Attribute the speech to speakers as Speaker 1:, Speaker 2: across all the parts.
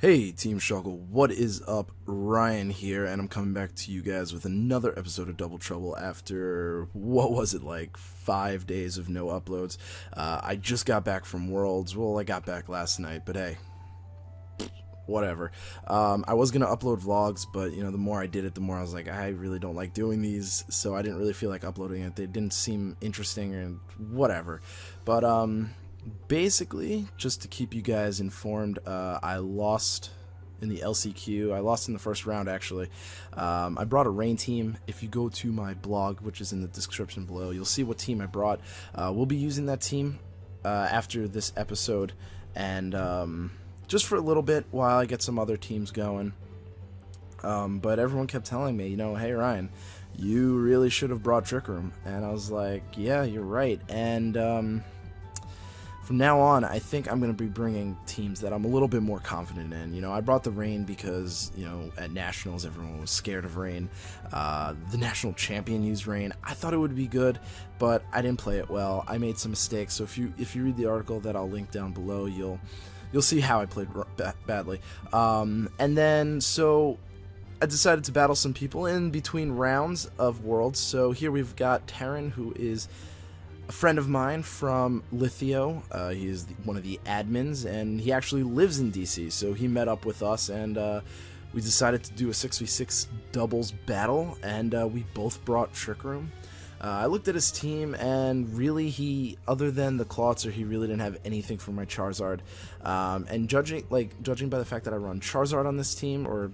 Speaker 1: Hey Team Struggle, what is up? Ryan here, and I'm coming back to you guys with another episode of Double Trouble after, what was it, like 5 days of no uploads. I just got back from Worlds. Well, I got back last night, but hey, whatever. I was going to upload vlogs, but, you know, the more I did it, the more I was like, I really don't like doing these, so I didn't really feel like uploading it. They didn't seem interesting and whatever. But, basically, just to keep you guys informed, I lost in the LCQ. I lost in the first round, actually. I brought a rain team. If you go to my blog, which is in the description below, you'll see what team I brought. We'll be using that team after this episode, and just for a little bit while I get some other teams going. But everyone kept telling me, you know, hey Ryan, you really should have brought Trick Room. And I was like, yeah, you're right. And from now on, I think I'm going to be bringing teams that I'm a little bit more confident in. You know, I brought the Rain because, you know, at Nationals, everyone was scared of Rain. The National Champion used Rain. I thought it would be good, but I didn't play it well. I made some mistakes. So if you read the article that I'll link down below, you'll see how I played badly. And then, so I decided to battle some people in between rounds of Worlds. So here we've got Terran, who is a friend of mine from Lithio. He is one of the admins, and he actually lives in DC, so he met up with us, and we decided to do a 6v6 doubles battle, and we both brought Trick Room. I looked at his team, and really, other than the Clawitzer, he really didn't have anything for my Charizard. And judging by the fact that I run Charizard on this team, or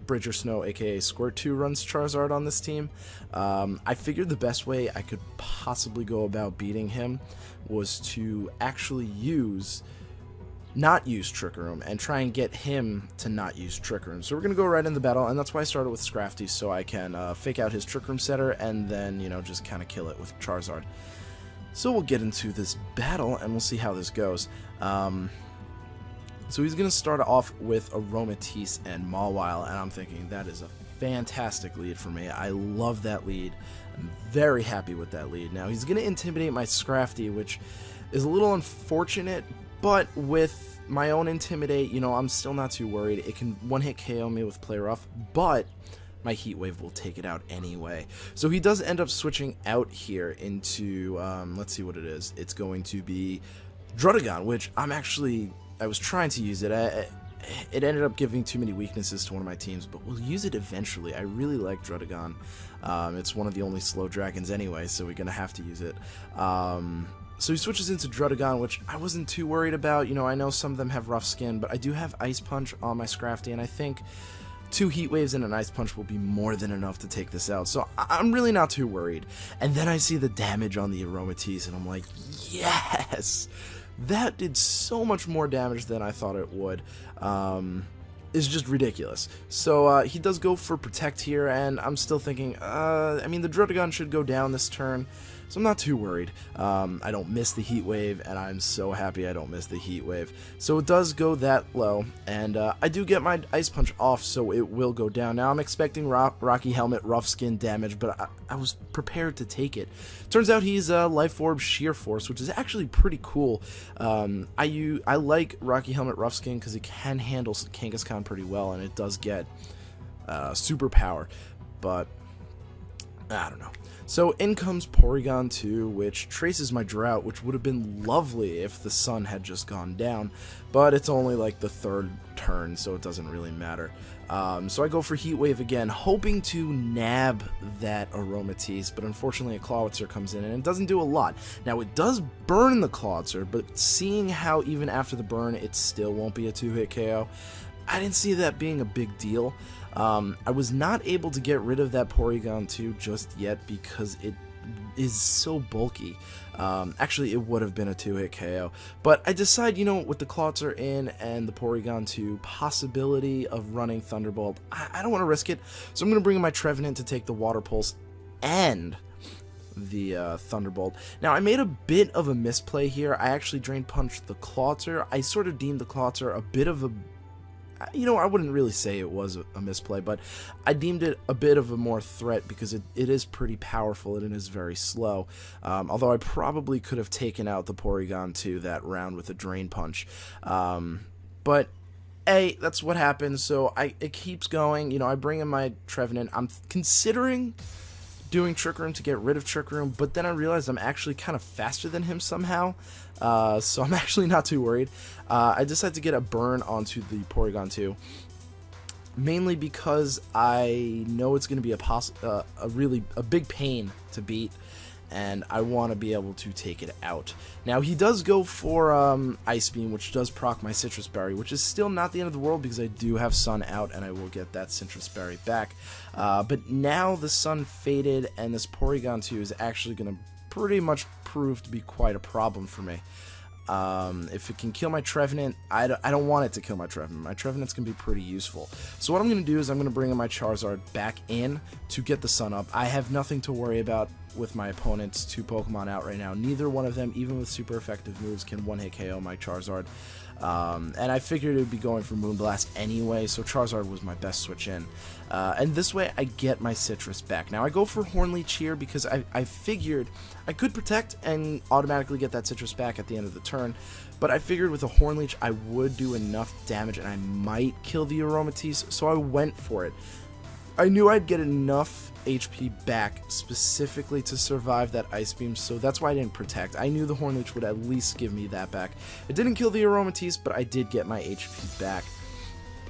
Speaker 1: Bridger Snow, aka Squirt 2, runs Charizard on this team, I figured the best way I could possibly go about beating him was to actually not use Trick Room and try and get him to not use Trick Room. So we're going to go right in the battle, and that's why I started with Scrafty, so I can fake out his Trick Room setter and then, you know, just kind of kill it with Charizard. So we'll get into this battle, and we'll see how this goes. So he's going to start off with Aromatisse and Mawile, and I'm thinking that is a fantastic lead for me. I love that lead. I'm very happy with that lead. Now, he's going to intimidate my Scrafty, which is a little unfortunate, but with my own Intimidate, you know, I'm still not too worried. It can one-hit KO me with Play Rough, but my Heat Wave will take it out anyway. So he does end up switching out here into, let's see what it is. It's going to be Druddigon, which I was trying to use it. It ended up giving too many weaknesses to one of my teams, but we'll use it eventually. I really like Druddigon. It's one of the only slow dragons anyway, so we're going to have to use it. So he switches into Druddigon, which I wasn't too worried about. You know, I know some of them have rough skin, but I do have Ice Punch on my Scrafty, and I think 2 Heat Waves and an Ice Punch will be more than enough to take this out. So I'm really not too worried. And then I see the damage on the Aromatisse, and I'm like, yes! That did so much more damage than I thought it would. It's just ridiculous. So he does go for Protect here, and I'm still thinking, I mean, the Druddigon should go down this turn, so I'm not too worried. I don't miss the Heat Wave, and I'm so happy I don't miss the Heat Wave. So it does go that low, and I do get my Ice Punch off, so it will go down. Now I'm expecting Rocky Helmet, Rough Skin damage, but I was prepared to take it. Turns out he's Life Orb Sheer Force, which is actually pretty cool. I like Rocky Helmet, Rough Skin because it can handle Kangaskhan pretty well, and it does get super power, but I don't know. So in comes Porygon 2, which traces my Drought, which would have been lovely if the sun had just gone down, but it's only like the 3rd turn, so it doesn't really matter. So I go for Heat Wave again, hoping to nab that Aromatisse, but unfortunately a Clawitzer comes in, and it doesn't do a lot. Now, it does burn the Clawitzer, but seeing how even after the burn it still won't be a 2-hit KO, I didn't see that being a big deal. I was not able to get rid of that Porygon 2 just yet because it is so bulky. Actually, it would have been a 2-hit KO. But I decide, you know, with the Clawitzer in and the Porygon 2 possibility of running Thunderbolt, I don't want to risk it. So I'm going to bring in my Trevenant to take the Water Pulse and the Thunderbolt. Now, I made a bit of a misplay here. I actually Drain Punched the Clawitzer. I sort of deemed the Clawitzer a bit of a, you know, I wouldn't really say it was a misplay, but I deemed it a bit of a more threat because it is pretty powerful and it is very slow. Although I probably could have taken out the Porygon 2 that round with a Drain Punch. But That's what happens. So it keeps going. You know, I bring in my Trevenant. I'm considering doing Trick Room to get rid of Trick Room, but then I realized I'm actually kind of faster than him somehow. So I'm actually not too worried. I decided to get a burn onto the Porygon 2. Mainly because I know it's going to be a big pain to beat, and I want to be able to take it out. Now, he does go for Ice Beam, which does proc my Citrus Berry, which is still not the end of the world because I do have Sun out, and I will get that Citrus Berry back. But now the Sun faded, and this Porygon 2 is actually going to pretty much prove to be quite a problem for me. If it can kill my Trevenant, I don't want it to kill my Trevenant. My Trevenant's going to be pretty useful. So what I'm going to do is I'm going to bring in my Charizard back in to get the Sun up. I have nothing to worry about with my opponent's 2 Pokemon out right now. Neither one of them, even with super effective moves, can one-hit KO my Charizard. And I figured it would be going for Moonblast anyway, so Charizard was my best switch in. And this way I get my Citrus back. Now I go for Hornleech here because I figured I could protect and automatically get that Citrus back at the end of the turn, but I figured with a Hornleech I would do enough damage and I might kill the Aromatisse, so I went for it. I knew I'd get enough HP back specifically to survive that Ice Beam, so that's why I didn't protect. I knew the Hornleech would at least give me that back. It didn't kill the Aromatisse, but I did get my HP back.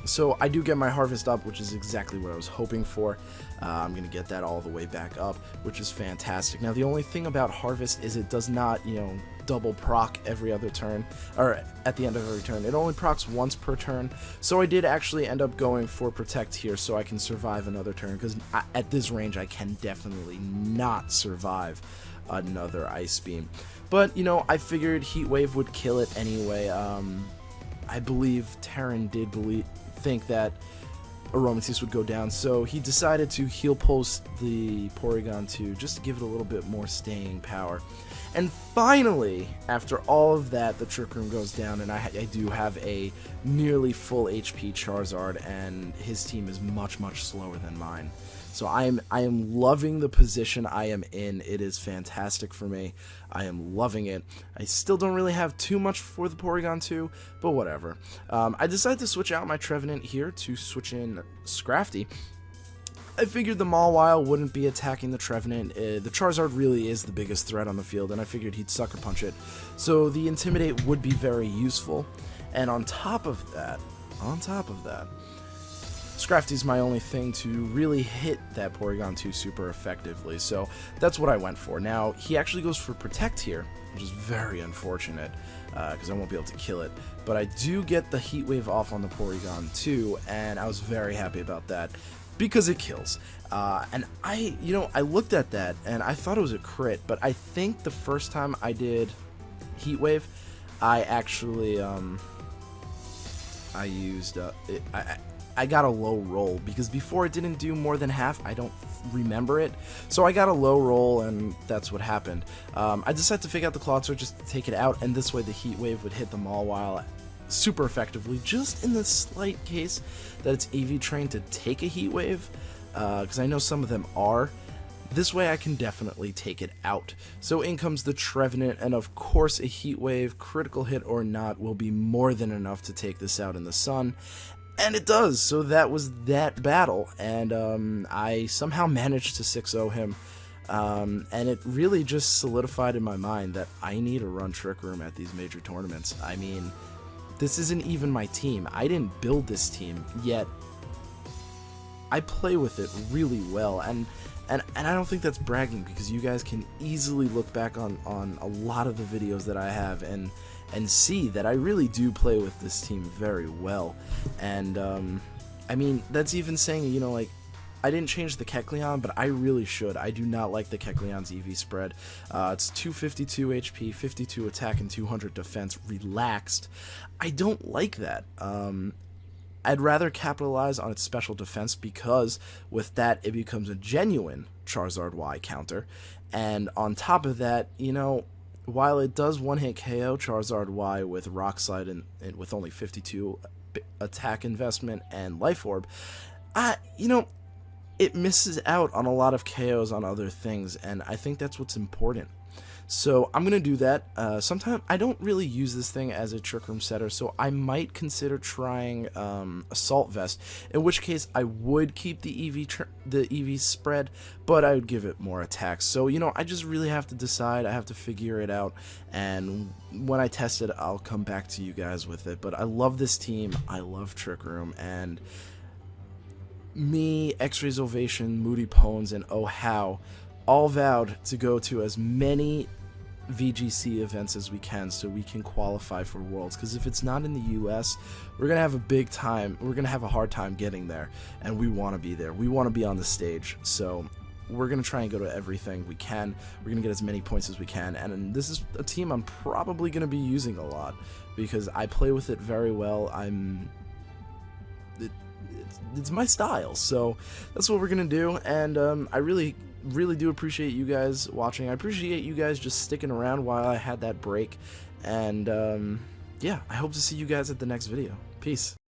Speaker 1: So I do get my Harvest up, which is exactly what I was hoping for. I'm going to get that all the way back up, which is fantastic. Now, the only thing about Harvest is it does not, you know, double proc every other turn, or at the end of every turn. It only procs once per turn, so I did actually end up going for Protect here so I can survive another turn, because at this range I can definitely not survive another Ice Beam. But, you know, I figured Heat Wave would kill it anyway. I believe Terran did think that Aromatisse would go down, so he decided to Heal Pulse the Porygon 2 just to give it a little bit more staying power. And finally, after all of that, the Trick Room goes down, and I do have a nearly full HP Charizard, and his team is much, much slower than mine. So I am loving the position I am in. It is fantastic for me. I am loving it. I still don't really have too much for the Porygon 2, but whatever. I decided to switch out my Trevenant here to switch in Scrafty. I figured the Mawile wouldn't be attacking the Trevenant. The Charizard really is the biggest threat on the field, and I figured he'd Sucker Punch it. So the Intimidate would be very useful. And on top of that, Scrafty's my only thing to really hit that Porygon 2 super effectively. So that's what I went for. Now, he actually goes for Protect here, which is very unfortunate, because I won't be able to kill it. But I do get the Heat Wave off on the Porygon 2, and I was very happy about that, because it kills. And I looked at that and I thought it was a crit, but I think the first time I did Heat Wave, I actually I got a low roll, because before it didn't do more than half. I don't remember it, so I got a low roll, and that's what happened. I decided to fake out the Clawitzer just to take it out, and this way the Heat Wave would hit the Mawile super effectively, just in the slight case that it's EV trained to take a Heat Wave, because I know some of them are. This way I can definitely take it out. So in comes the Trevenant, and of course a Heat Wave, critical hit or not, will be more than enough to take this out in the sun. And it does, so that was that battle, and I somehow managed to 6-0 him. And it really just solidified in my mind that I need to run Trick Room at these major tournaments. I mean, this isn't even my team. I didn't build this team, yet I play with it really well, and I don't think that's bragging, because you guys can easily look back on a lot of the videos that I have and see that I really do play with this team very well. And I mean, that's even saying, you know, like, I didn't change the Kecleon, but I really should. I do not like the Kecleon's EV spread. It's 252 HP, 52 attack, and 200 defense relaxed. I don't like that. I'd rather capitalize on its special defense, because with that it becomes a genuine Charizard Y counter. And on top of that, you know, while it does one-hit KO Charizard Y with Rock Slide and with only 52 attack investment and Life Orb, you know, it misses out on a lot of KOs on other things, and I think that's what's important. So I'm gonna do that. Sometime I don't really use this thing as a Trick Room setter, so I might consider trying Assault Vest. In which case, I would keep the EV spread, but I would give it more attacks. So you know, I just really have to decide. I have to figure it out, and when I test it, I'll come back to you guys with it. But I love this team. I love Trick Room, and me, X-Rays Ovation, Moody Pones, and Oh How all vowed to go to as many VGC events as we can so we can qualify for Worlds, because if it's not in the US, we're gonna have a hard time getting there, and we want to be there. We want to be on the stage, so we're gonna try and go to everything we can. We're gonna get as many points as we can, and this is a team I'm probably gonna be using a lot because I play with it very well. It's my style, so that's what we're gonna do. And I really do appreciate you guys watching. I appreciate you guys just sticking around while I had that break, and yeah, I hope to see you guys at the next video. Peace.